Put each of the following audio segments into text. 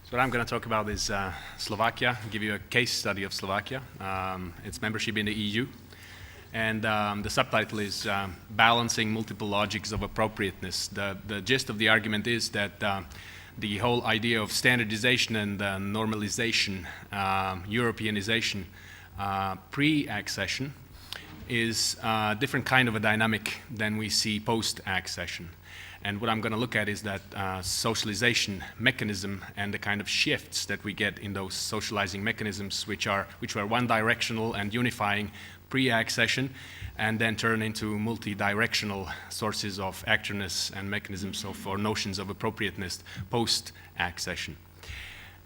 So what I'm going to talk about is Slovakia, give you a case study of Slovakia, its membership in the EU. And the subtitle is Balancing Multiple Logics of Appropriateness. The gist of the argument is that the whole idea of standardization and normalization, Europeanization, pre-accession is a different kind of a dynamic than we see post-accession. And what I'm going to look at is that socialization mechanism and the kind of shifts that we get in those socializing mechanisms, which were one-directional and unifying pre-accession, and then turn into multi-directional sources of actorness and mechanisms of, or notions of appropriateness post-accession.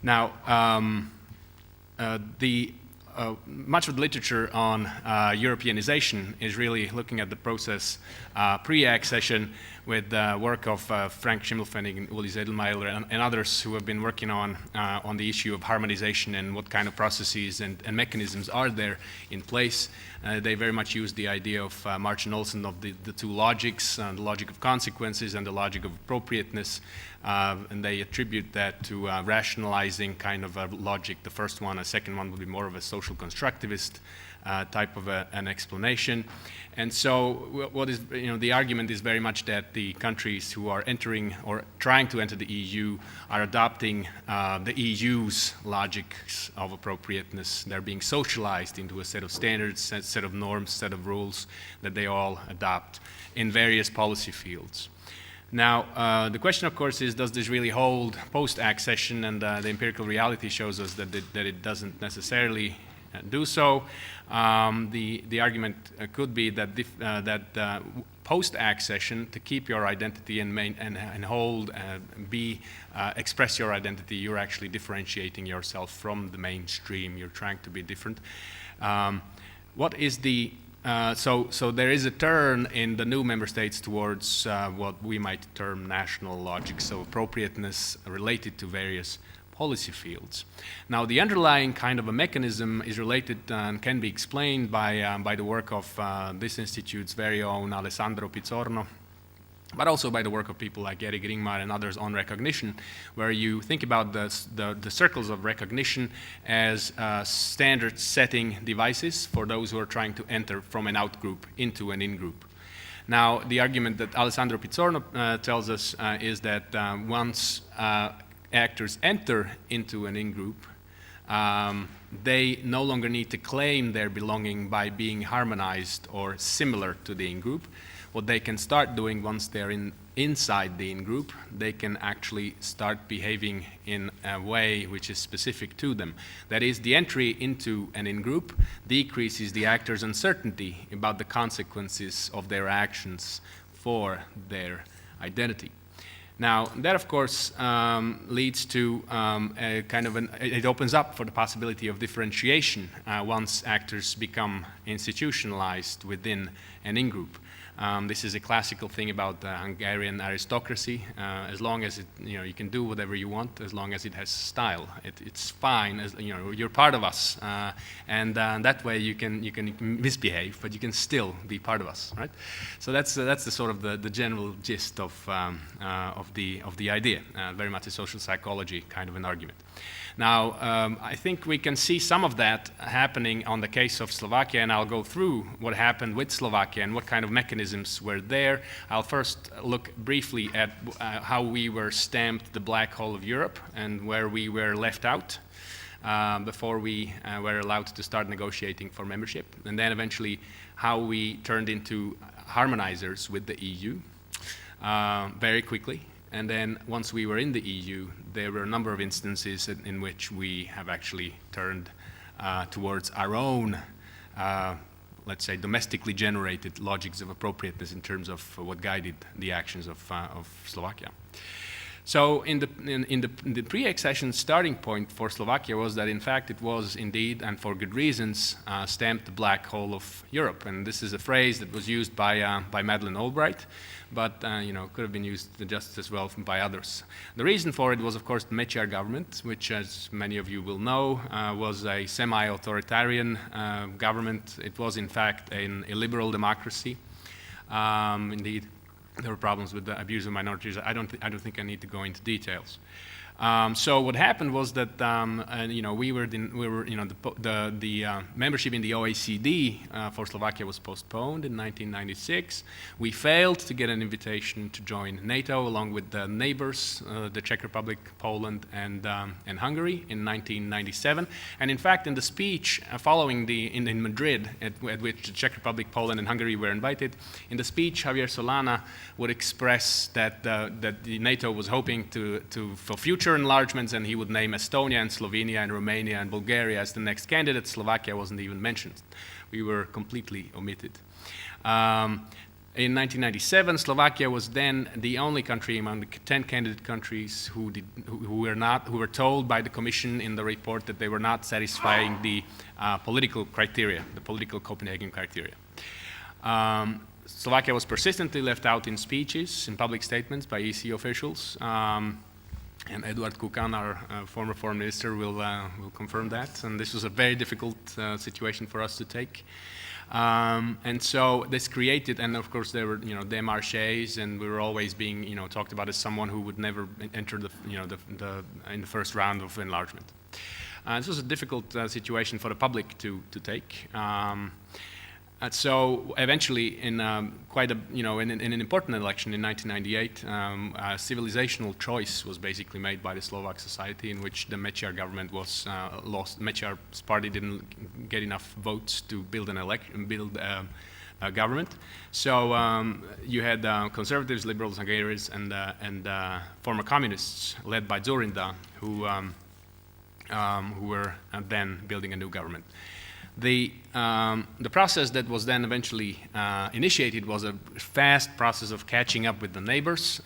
Now, much of the literature on Europeanization is really looking at the process pre-accession with the work of Frank Schimmelpfennig and Uli Sedlmayr and others who have been working on the issue of harmonization and what kind of processes and mechanisms are there in place. They very much use the idea of March and Olson of the two logics, the logic of consequences and the logic of appropriateness, and they attribute that to rationalizing kind of a logic. The first one, a second one would be more of a social constructivist type of an explanation. And so what is, the argument is very much that the countries who are entering or trying to enter the EU are adopting the EU's logics of appropriateness. They're being socialized into a set of standards, a set of norms, set of rules that they all adopt in various policy fields. Now, the question, of course, is, does this really hold post-accession? And the empirical reality shows us that it doesn't necessarily do so. The argument could be that post-accession, to keep your identity and hold, express your identity, you're actually differentiating yourself from the mainstream. You're trying to be different. What is the so there is a turn in the new member states towards what we might term national logic, so appropriateness related to various policy fields. Now, the underlying kind of a mechanism is related and can be explained by the work of this institute's very own Alessandro Pizzorno, but also by the work of people like Erik Ringmar and others on recognition, where you think about the circles of recognition as standard-setting devices for those who are trying to enter from an out-group into an in-group. Now, the argument that Alessandro Pizzorno tells us is that once actors enter into an in-group, they no longer need to claim their belonging by being harmonized or similar to the in-group. What they can start doing once they're inside the in-group, they can actually start behaving in a way which is specific to them. That is, the entry into an in-group decreases the actor's uncertainty about the consequences of their actions for their identity. Now, that, of course, leads to a kind of it opens up for the possibility of differentiation once actors become institutionalized within an in-group. This is a classical thing about the Hungarian aristocracy. As long as you can do whatever you want, as long as it has style, it's fine. As you're part of us, and that way you can misbehave, but you can still be part of us, right? So that's the sort of the general gist of the idea. Very much a social psychology kind of an argument. Now, I think we can see some of that happening on the case of Slovakia, and I'll go through what happened with Slovakia and what kind of mechanisms were there. I'll first look briefly at how we were stamped the black hole of Europe and where we were left out before we were allowed to start negotiating for membership, and then eventually how we turned into harmonizers with the EU very quickly. And then once we were in the EU, there were a number of instances in which we have actually turned towards our own, let's say, domestically generated logics of appropriateness in terms of what guided the actions of Slovakia. So in the pre-accession starting point for Slovakia was that, in fact, it was indeed, and for good reasons, stamped the black hole of Europe. And this is a phrase that was used by Madeleine Albright, but could have been used just as well by others. The reason for it was, of course, the Mečiar government, which, as many of you will know, was a semi-authoritarian government. It was, in fact, a liberal democracy. Indeed, there were problems with the abuse of minorities. I don't think I need to go into details. So what happened was that the membership in the OECD for Slovakia was postponed in 1996. We failed to get an invitation to join NATO along with the neighbors, the Czech Republic, Poland, and Hungary in 1997. And in fact, in the speech following in Madrid, at which the Czech Republic, Poland, and Hungary were invited, in the speech, Javier Solana would express that the NATO was hoping for future enlargements, and he would name Estonia and Slovenia and Romania and Bulgaria as the next candidate. Slovakia wasn't even mentioned. We were completely omitted. In 1997, Slovakia was then the only country among the 10 candidate countries who were told by the Commission in the report that they were not satisfying the political criteria, the political Copenhagen criteria. Slovakia was persistently left out in speeches, in public statements by EC officials, and Eduard Kukan, our former foreign minister, will confirm that. And this was a very difficult situation for us to take. And so this created, and of course there were, démarches, and we were always being, talked about as someone who would never enter in the first round of enlargement. This was a difficult situation for the public to take. So eventually, in in an important election in 1998, a civilizational choice was basically made by the Slovak society, in which the Mečiar government was lost. Mečiar's party didn't get enough votes to build a government. So you had conservatives, liberals, Hungarians, and former communists led by Dzurinda, who were then building a new government. The process that was then eventually initiated was a fast process of catching up with the neighbors.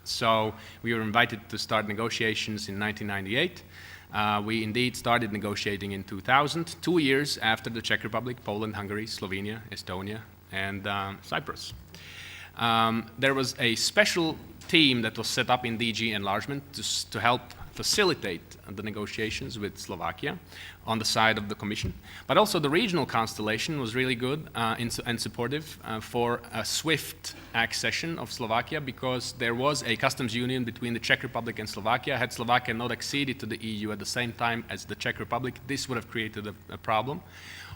So we were invited to start negotiations in 1998. We indeed started negotiating in 2000, 2 years after the Czech Republic, Poland, Hungary, Slovenia, Estonia, and Cyprus. There was a special team that was set up in DG enlargement to help facilitate the negotiations with Slovakia on the side of the Commission. But also the regional constellation was really good and supportive for a swift accession of Slovakia, because there was a customs union between the Czech Republic and Slovakia. Had Slovakia not acceded to the EU at the same time as the Czech Republic, this would have created a problem.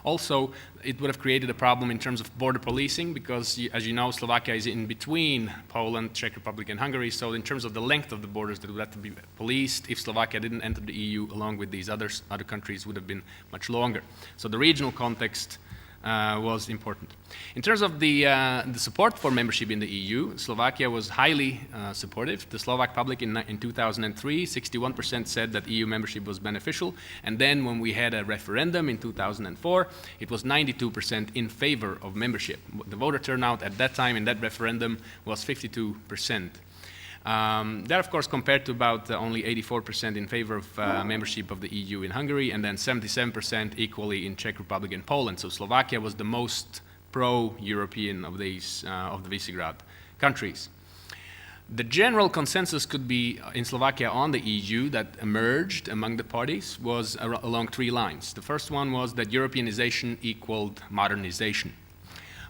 Also, it would have created a problem in terms of border policing, because, as you know, Slovakia is in between Poland, Czech Republic, and Hungary. So in terms of the length of the borders that would have to be policed if Slovakia didn't enter the EU along with these other countries would have been much longer. So the regional context was important. In terms of the support for membership in the EU, Slovakia was highly supportive. The Slovak public in 2003, 61% said that EU membership was beneficial. And then when we had a referendum in 2004, it was 92% in favor of membership. The voter turnout at that time in that referendum was 52%. That, of course, compared to about only 84% in favor of membership of the EU in Hungary, and then 77% equally in Czech Republic and Poland. So Slovakia was the most pro-European of these of the Visegrad countries. The general consensus could be in Slovakia on the EU that emerged among the parties was along 3 lines. The first one was that Europeanization equaled modernization.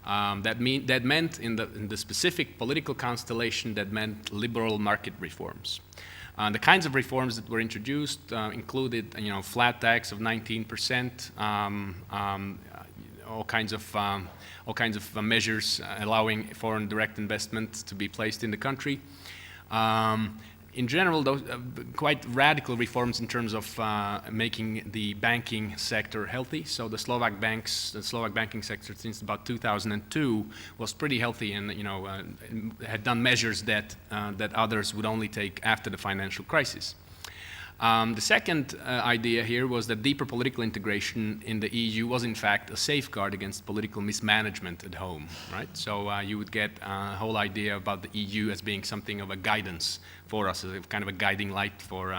That meant in the specific political constellation, that meant liberal market reforms. The kinds of reforms that were introduced included, flat tax of 19%, all kinds of measures allowing foreign direct investment to be placed in the country. In general, those quite radical reforms in terms of making the banking sector healthy. So the Slovak banking sector since about 2002 was pretty healthy, and had done measures that others would only take after the financial crisis. The second idea here was that deeper political integration in the EU was in fact a safeguard against political mismanagement at home, right? So you would get a whole idea about the EU as being something of a guidance for us, as a kind of a guiding light for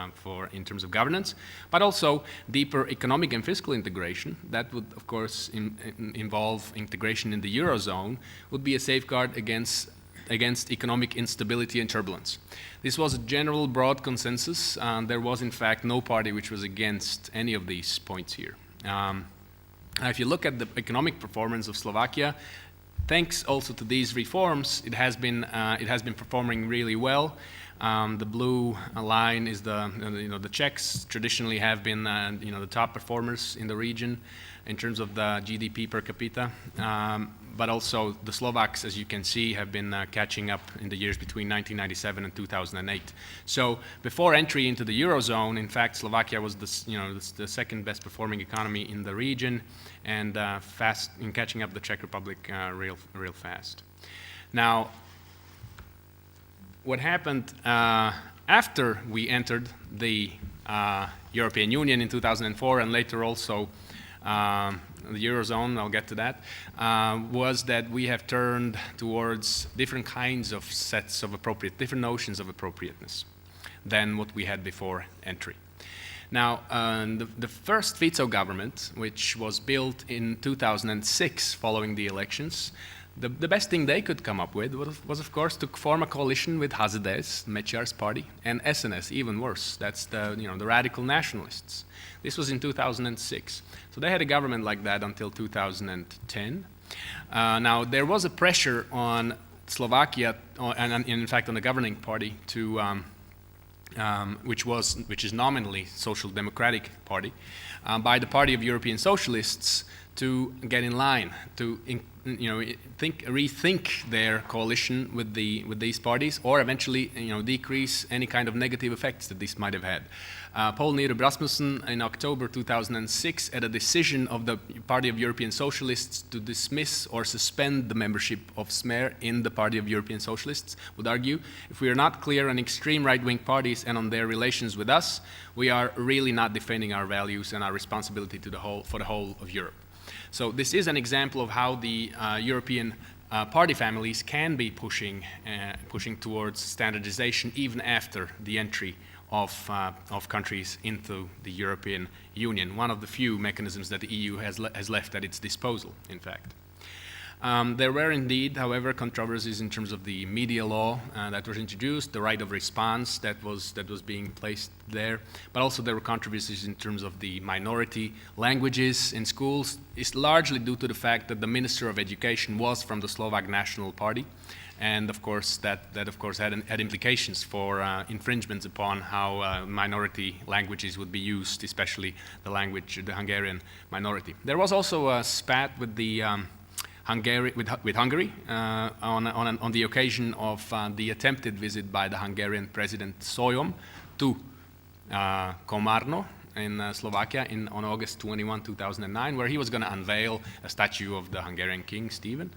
in terms of governance, but also deeper economic and fiscal integration. That would, of course, involve integration in the Eurozone, would be a safeguard against economic instability and turbulence. This was a general broad consensus. There was in fact no party which was against any of these points here. If you look at the economic performance of Slovakia, thanks also to these reforms, it has been performing really well. The blue line is the Czechs traditionally have been the top performers in the region in terms of the GDP per capita, but also the Slovaks, as you can see, have been catching up in the years between 1997 and 2008. So before entry into the Eurozone, in fact, Slovakia was the second best performing economy in the region, and fast in catching up the Czech Republic real fast. Now, what happened after we entered the European Union in 2004 and later also the Eurozone, I'll get to that, was that we have turned towards different kinds of sets of different notions of appropriateness than what we had before entry. Now, the first Fico government, which was built in 2006 following the elections, the best thing they could come up with was of course, to form a coalition with HZDS, Mečiar's party, and SNS, even worse. That's the radical nationalists. This was in 2006. So they had a government like that until 2010. Now, there was a pressure on Slovakia, and in fact on the governing party, to which is nominally Social Democratic Party, by the Party of European Socialists, to get in line, to rethink their coalition with these parties, or eventually decrease any kind of negative effects that this might have had. Poul Nyrup Rasmussen in October 2006, at a decision of the Party of European Socialists to dismiss or suspend the membership of Smer in the Party of European Socialists, would argue, if we are not clear on extreme right-wing parties and on their relations with us, we are really not defending our values and our responsibility for the whole of Europe. So this is an example of how the European party families can be pushing towards standardization even after the entry of countries into the European Union, one of the few mechanisms that the EU has left at its disposal, in fact. There were indeed, however, controversies in terms of the media law that was introduced, the right of response that was being placed there, but also there were controversies in terms of the minority languages in schools. It's largely due to the fact that the Minister of Education was from the Slovak National Party, and of course that of course had implications for infringements upon how minority languages would be used, especially the Hungarian minority. There was also a spat with the with Hungary on the occasion of the attempted visit by the Hungarian President Sólyom to Komárno in Slovakia on August 21, 2009, where he was going to unveil a statue of the Hungarian King, Stephen.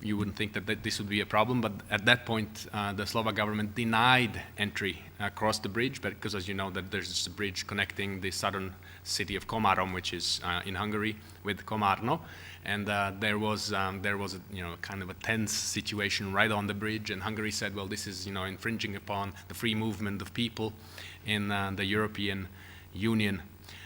You wouldn't think that this would be a problem, but at that point, the Slovak government denied entry across the bridge, because as you know, that there's a bridge connecting the southern city of Komárom, which is in Hungary, with Komárno, and there was a kind of a tense situation right on the bridge, and Hungary said, well, this is infringing upon the free movement of people in the European Union.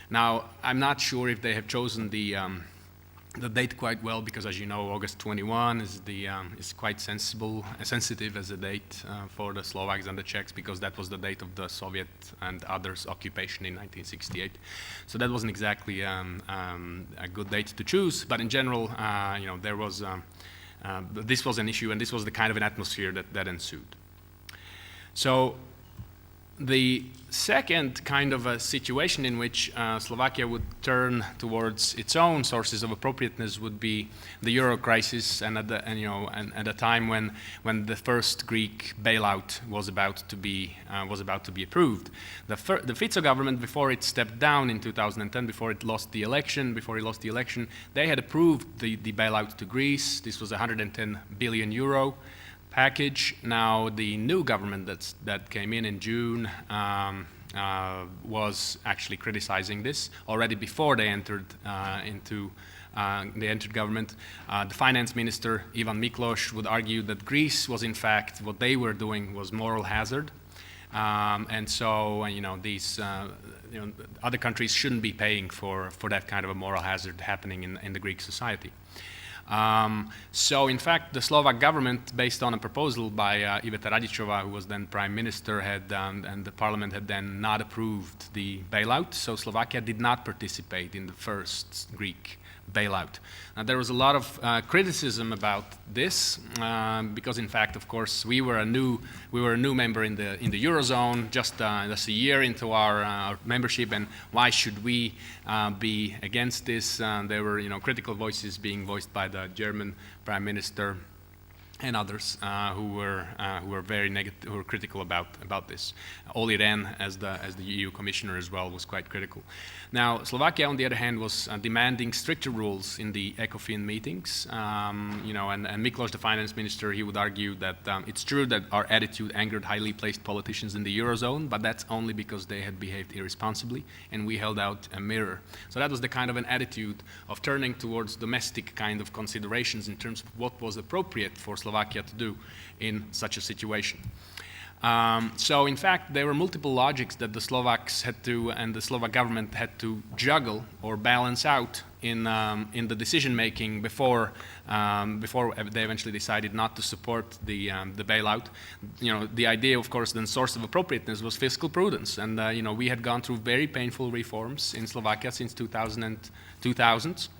Now, I'm not sure if they have chosen the date quite well, because as you know, August 21 is quite sensitive as a date for the Slovaks and the Czechs, because that was the date of the Soviet and others' occupation in 1968. So that wasn't exactly a good date to choose, but in general, there was this was an issue, and this was the kind of an atmosphere that ensued. So the second kind of a situation in which Slovakia would turn towards its own sources of appropriateness would be the euro crisis, and at a time when the first Greek bailout was about to be approved. The Fico government, before it stepped down in 2010, before it lost the election, they had approved the bailout to Greece. This was 110 billion euro package. Now, the new government that came in June was actually criticizing this already before they entered government. The finance minister Ivan Miklos would argue that Greece was in fact, what they were doing was moral hazard, and so these other countries shouldn't be paying for that kind of a moral hazard happening in the Greek society. So in fact, the Slovak government, based on a proposal by Iveta Radičová, who was then prime minister, and the parliament had then not approved the bailout. So Slovakia did not participate in the first Greek bailout. There was a lot of criticism about this because, in fact, of course, we were a new member in the Eurozone, just a year into our membership, and why should we be against this? There were, critical voices being voiced by the German Prime Minister and others who were very negative, who were critical about this. Olli Rehn, as the EU Commissioner as well, was quite critical. Now, Slovakia, on the other hand, was demanding stricter rules in the ECOFIN meetings. And Miklos, the finance minister, he would argue that it's true that our attitude angered highly placed politicians in the Eurozone, but that's only because they had behaved irresponsibly, and we held out a mirror. So that was the kind of an attitude of turning towards domestic kind of considerations in terms of what was appropriate for Slovakia to do in such a situation. So in fact, there were multiple logics that the Slovaks had to, and the Slovak government had to juggle or balance out in the decision making before they eventually decided not to support the bailout. The idea, of course, the source of appropriateness was fiscal prudence, and we had gone through very painful reforms in Slovakia since 2000s,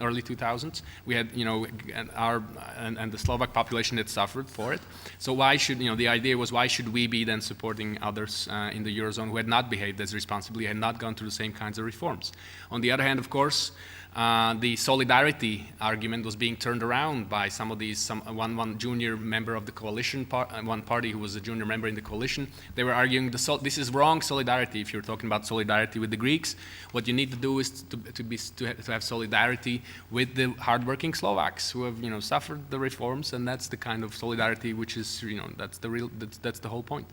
early 2000s. We had, and the Slovak population had suffered for it. So why should, the idea was, why should we be then supporting others in the Eurozone who had not behaved as responsibly, had not gone through the same kinds of reforms? On the other hand, of course, the solidarity argument was being turned around by some of these, one junior member of the coalition, one party who was a junior member in the coalition. They were arguing this is wrong solidarity. If you're talking about solidarity with the Greeks, what you need to do is to have solidarity with the hardworking Slovaks who have suffered the reforms, and that's the kind of solidarity which is that's the whole point.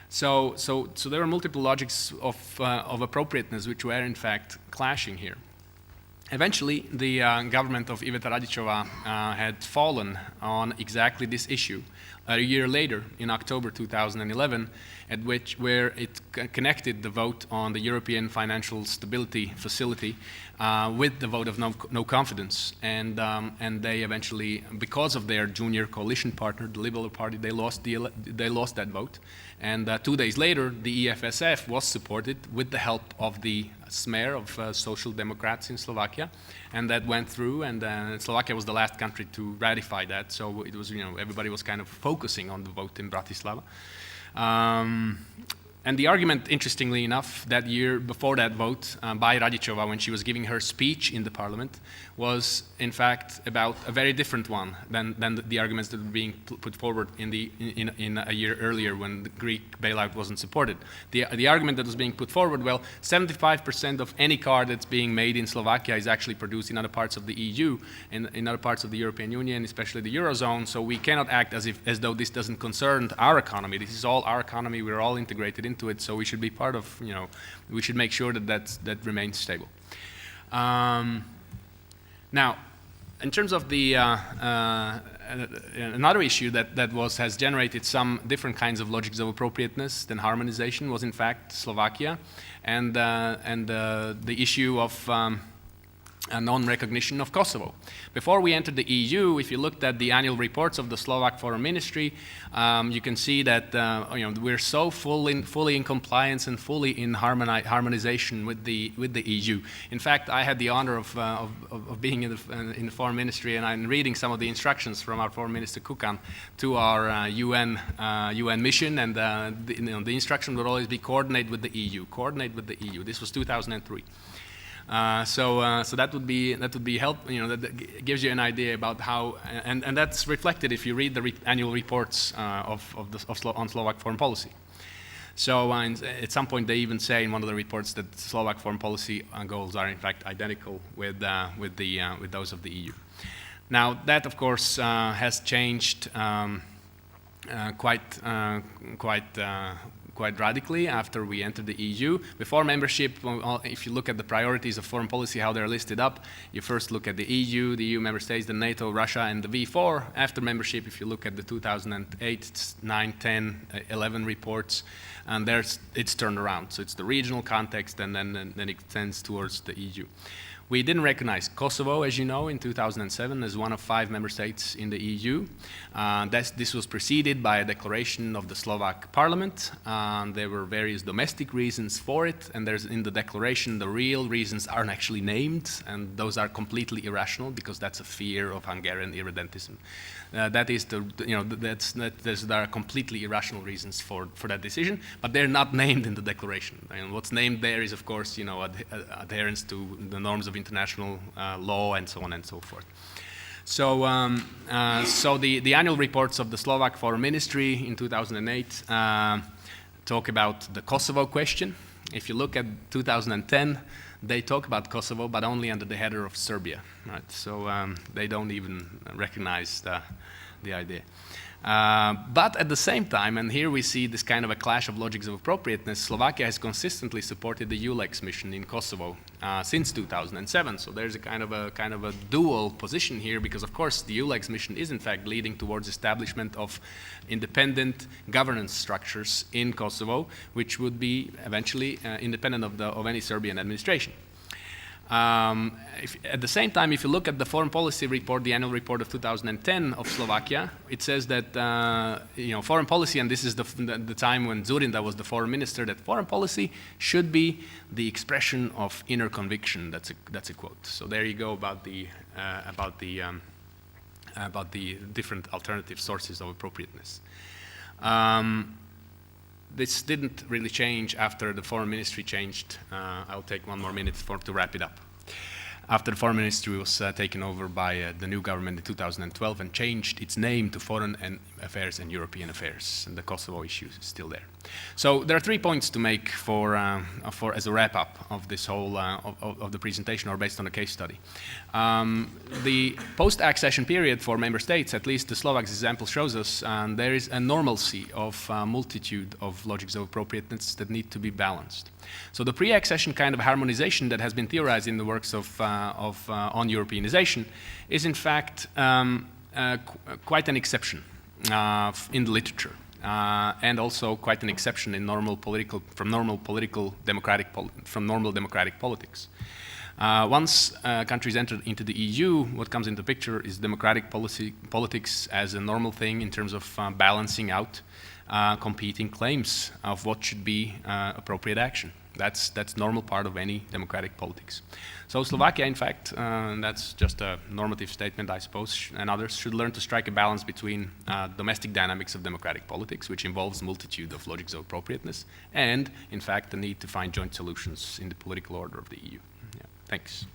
So there were multiple logics of appropriateness which were in fact clashing here. Eventually, the government of Iveta Radičová had fallen on exactly this issue a year later, in October 2011, where it connected the vote on the European Financial Stability Facility with the vote of no confidence, and they eventually, because of their junior coalition partner, the Liberal Party, they lost that vote, and 2 days later, the EFSF was supported with the help of the smer of Social Democrats in Slovakia, and that went through, and Slovakia was the last country to ratify that, so it was, everybody was kind of focusing on the vote in Bratislava. And the argument, interestingly enough, that year before that vote by Radičová, when she was giving her speech in the parliament, was in fact about a very different one than the arguments that were being put forward in a year earlier when the Greek bailout wasn't supported. The argument that was being put forward, well, 75% of any car that's being made in Slovakia is actually produced in other parts of the EU, in other parts of the European Union, especially the Eurozone, so we cannot act as though this doesn't concern our economy. This is all our economy, we're all integrated into it, so we should be part of, we should make sure that remains stable. Now, in terms of the another issue that has generated some different kinds of logics of appropriateness than harmonization was in fact Slovakia, and the issue of a non-recognition of Kosovo. Before we entered the EU, if you looked at the annual reports of the Slovak Foreign Ministry, you can see that we're so fully in compliance and fully in harmonization with the EU. In fact, I had the honor of being in the Foreign Ministry, and I'm reading some of the instructions from our Foreign Minister Kukan to our UN mission, and the instruction would always be coordinate with the EU. Coordinate with the EU. This was 2003. So that would be help. That gives you an idea about how, and that's reflected if you read the annual reports on Slovak foreign policy. So at some point they even say in one of the reports that Slovak foreign policy goals are in fact identical with those of the EU. Now that of course has changed quite radically after we entered the EU. Before membership, if you look at the priorities of foreign policy, how they're listed up, you first look at the EU member states, the NATO, Russia, and the V4. After membership, if you look at the 2008, 9, 10, 11 reports, and it's turned around. So it's the regional context, and then it tends towards the EU. We didn't recognize Kosovo, as you know, in 2007 as one of 5 member states in the EU. This was preceded by a declaration of the Slovak parliament. There were various domestic reasons for it, and there's in the declaration the real reasons aren't actually named, and those are completely irrational because that's a fear of Hungarian irredentism. There are completely irrational reasons for that decision, but they're not named in the declaration. And what's named there is, of course, adherence to the norms of international law and so on and so forth. So, the annual reports of the Slovak Foreign Ministry in 2008 talk about the Kosovo question. If you look at 2010, they talk about Kosovo, but only under the header of Serbia, right? So they don't even recognize the idea. But at the same time, and here we see this kind of a clash of logics of appropriateness, Slovakia has consistently supported the EULEX mission in Kosovo since 2007. So there's a kind of a dual position here, because of course the EULEX mission is in fact leading towards establishment of independent governance structures in Kosovo, which would be eventually independent of any Serbian administration. At the same time, if you look at the foreign policy report, the annual report of 2010 of Slovakia, it says that foreign policy, and this is the time when Dzurinda was the foreign minister, that foreign policy should be the expression of inner conviction. That's a quote. So there you go about the different alternative sources of appropriateness. This didn't really change after the foreign ministry changed. I'll take 1 more minute to wrap it up. After the foreign ministry was taken over by the new government in 2012 and changed its name to Foreign Affairs and European Affairs, and the Kosovo issue is still there. So there are 3 points to make as a wrap-up of this whole of the presentation, or based on a case study. The post-accession period for member states, at least the Slovak example shows us, there is a normalcy of multitude of logics of appropriateness that need to be balanced. So the pre-accession kind of harmonization that has been theorized in the works on Europeanization is in fact quite an exception in the literature, and also quite an exception in normal democratic politics. Once countries enter into the EU, what comes into picture is democratic politics as a normal thing in terms of balancing out competing claims of what should be appropriate action. That's normal part of any democratic politics. So Slovakia, in fact, that's just a normative statement, I suppose, and others should learn to strike a balance between domestic dynamics of democratic politics, which involves multitude of logics of appropriateness, and, in fact, the need to find joint solutions in the political order of the EU. Yeah, thanks.